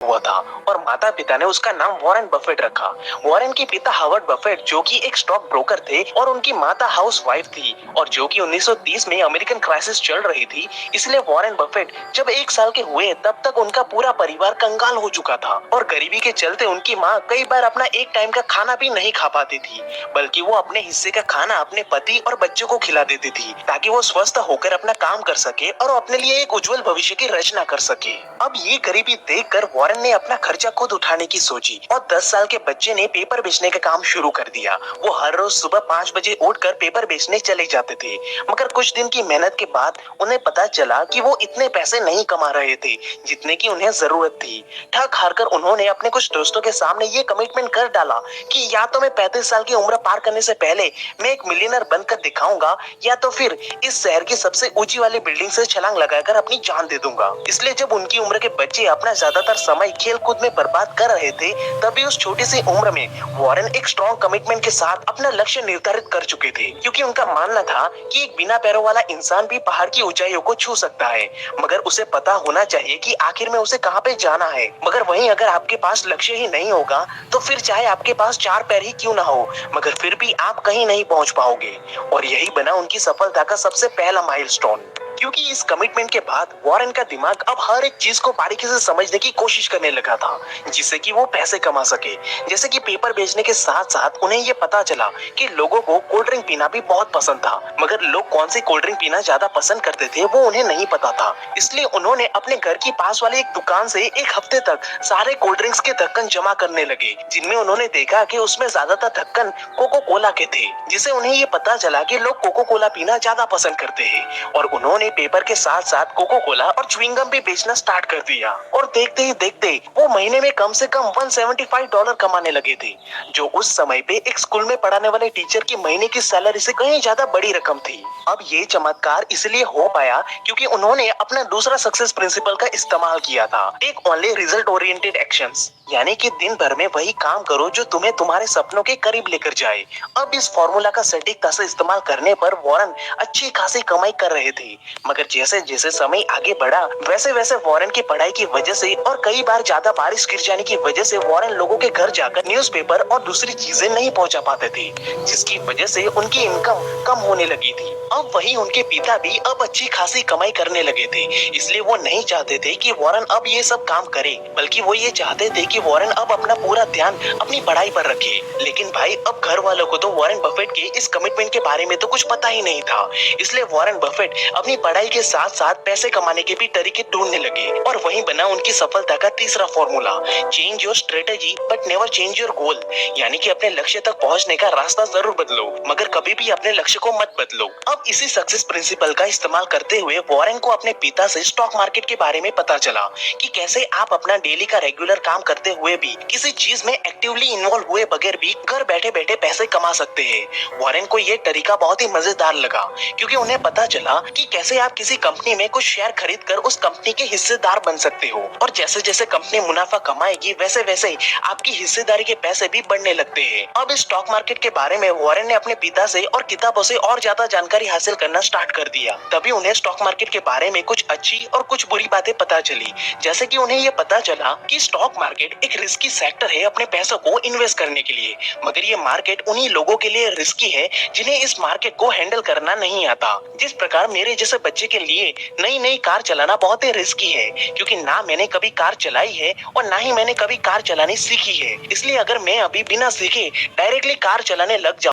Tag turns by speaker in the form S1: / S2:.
S1: हुआ था और माता पिता ने उसका नाम वॉरेन बफेट रखा। वॉरेन के पिता हावर्ड बफेट जो कि एक स्टॉक ब्रोकर थे और उनकी माता हाउस वाइफ थी और जो कि 1930 में अमेरिकन क्राइसिस चल रही थी, इसलिए वॉरेन बफेट जब 1 साल के हुए तब तक उनका पूरा परिवार कंगाल हो चुका था और गरीबी के चलते उनकी माँ कई बार अपना एक टाइम का खाना भी नहीं खा पाती थी, बल्कि वो अपने हिस्से का खाना अपने पति और बच्चों को खिला देती थी ताकि वो स्वस्थ होकर अपना काम कर सके और अपने लिए एक उज्जवल भविष्य की रचना कर सके। अब ये गरीबी देखकर वॉरेन ने अपना खर्चा खुद उठाने की सोची और 10 साल के बच्चे ने पेपर बेचने का काम शुरू कर दिया। वो हर रोज सुबह 5 बजे उठकर पेपर बेचने चले जाते थे, मगर कुछ दिन की मेहनत के बाद उन्हें पता चला कि वो इतने पैसे नहीं कमा रहे थे जितने की उन्हें जरूरत थी। ठग हारकर उन्होंने अपने कुछ दोस्तों के सामने ये कमिटमेंट कर डाला कि या तो मैं 35 साल की उम्र पार करने से पहले मैं एक मिलियनर बनकर दिखाऊंगा या तो फिर इस शहर की सबसे ऊंची वाली बिल्डिंग से छलांग लगाकर अपनी जान दे दूंगा। इसलिए जब उनकी उम्र के बच्चे अपना ज्यादातर समय खेल कूद में बर्बाद कर रहे थे, तभी उस छोटी सी उम्र में वॉरेन एक स्ट्रॉन्ग कमिटमेंट के साथ अपना लक्ष्य निर्धारित कर चुके थे, क्योंकि उनका मानना था कि एक बिना पैरों वाला इंसान भी पहाड़ की ऊंचाइयों को छू सकता है, मगर उसे पता होना चाहिए कि आखिर में उसे कहाँ पे जाना है। मगर वहीं अगर आपके पास लक्ष्य ही नहीं होगा तो फिर चाहे आपके पास 4 पैर ही क्यों ना हो, मगर फिर भी आप कहीं नहीं पहुंच पाओगे। और यही बना उनकी सफलता का सबसे पहला माइलस्टोन, क्योंकि इस कमिटमेंट के बाद वॉरेन का दिमाग अब हर एक चीज को बारीकी से समझने की कोशिश करने लगा था जिससे कि वो पैसे कमा सके। जैसे कि पेपर बेचने के साथ साथ उन्हें ये पता चला कि लोगों को कोल्ड ड्रिंक पीना भी बहुत पसंद था, मगर लोग कौन सी कोल्ड ड्रिंक पीना ज्यादा पसंद करते थे वो उन्हें नहीं पता था। इसलिए उन्होंने अपने घर की पास वाली एक दुकान से एक हफ्ते तक सारे कोल्ड ड्रिंक्स के ढक्कन जमा करने लगे, जिनमें उन्होंने देखा कि उसमें ज्यादातर ढक्कन कोको कोला के थे, जिससे उन्हें ये पता चला कि लोग कोको कोला पीना ज्यादा पसंद करते हैं। और उन्होंने पेपर के साथ साथ कोको कोला और च्युइंगम भी बेचना स्टार्ट कर दिया और देखते ही देखते वो महीने में कम से कम $175 कमाने लगे थे, जो उस समय पे एक स्कूल में पढ़ाने वाले टीचर की महीने की सैलरी से कहीं ज्यादा बड़ी रकम थी। अब ये चमत्कार इसलिए हो पाया क्योंकि उन्होंने अपना दूसरा सक्सेस प्रिंसिपल का इस्तेमाल किया था, take only result oriented actions, यानी कि दिन भर में वही काम करो जो तुम्हें तुम्हारे सपनों के करीब लेकर जाए। अब इस फॉर्मूला का सटीकता से इस्तेमाल करने पर वॉरेन अच्छी खासी कमाई कर रहे थे, मगर जैसे जैसे समय आगे बढ़ा वैसे वैसे वॉरेन की पढ़ाई की वजह से और कई बार ज्यादा बारिश गिर जाने की वजह से वॉरेन लोगों के घर जाकर न्यूज़पेपर और दूसरी चीजें नहीं पहुंचा पाते थे, जिसकी वजह से उनकी इनकम कम होने लगी थी। अब वही उनके पिता भी अब अच्छी खासी कमाई करने लगे थे, इसलिए वो नहीं चाहते थे कि वॉरेन अब ये सब काम करे, बल्कि वो ये चाहते थे कि वॉरेन अब अपना पूरा ध्यान अपनी पढ़ाई पर रखे। लेकिन भाई अब घर वालों को तो वॉरेन बफेट के इस कमिटमेंट के बारे में तो कुछ पता ही नहीं था, इसलिए वॉरेन बफेट अपनी पढ़ाई के साथ साथ पैसे कमाने के भी तरीके ढूंढने लगे और वहीं बना उनकी सफलता का तीसरा formula, change your strategy but never change your goal, यानी कि अपने लक्ष्य तक पहुंचने का रास्ता जरूर बदलो मगर कभी भी अपने लक्ष्य को मत बदलो। अब इसी सक्सेस प्रिंसिपल का इस्तेमाल करते हुए वॉरेन को अपने पिता से स्टॉक मार्केट के बारे में पता चला कि कैसे आप अपना डेली का रेगुलर काम करते हुए भी किसी चीज में एक्टिवली इन्वॉल्व हुए बगैर भी घर बैठे बैठे पैसे कमा सकते हैं। वॉरेन को ये तरीका बहुत ही मजेदार लगा क्योंकि उन्हें पता चला कि कैसे आप किसी कंपनी में कुछ शेयर खरीद कर उस कंपनी के हिस्सेदार बन सकते हो और जैसे जैसे कंपनी मुनाफा कमाएगी वैसे वैसे आपकी हिस्सेदारी के पैसे भी बढ़ने लगते हैं। अब इस स्टॉक मार्केट के बारे में वॉरेन ने अपने पिता से और किताबों से और ज्यादा जानकारी हासिल करना स्टार्ट कर दिया। तभी उन्हें स्टॉक मार्केट के बारे में कुछ अच्छी और कुछ बुरी बातें पता चली, जैसे कि उन्हें ये पता चला कि स्टॉक मार्केट एक रिस्की सेक्टर है अपने पैसों को इन्वेस्ट करने के लिए, मगर ये मार्केट उन्हीं लोगों के लिए रिस्की है जिन्हें इस मार्केट को हैंडल करना नहीं आता। जिस प्रकार मेरे जैसे बच्चे के लिए नई नई कार चलाना बहुत ही रिस्की है, क्योंकि ना मैंने कभी कार चलाई है और ना ही मैंने कभी कार चलानी सीखी है, इसलिए अगर मैं अभी बिना सीखे डायरेक्टली कार चलाने लग जाऊं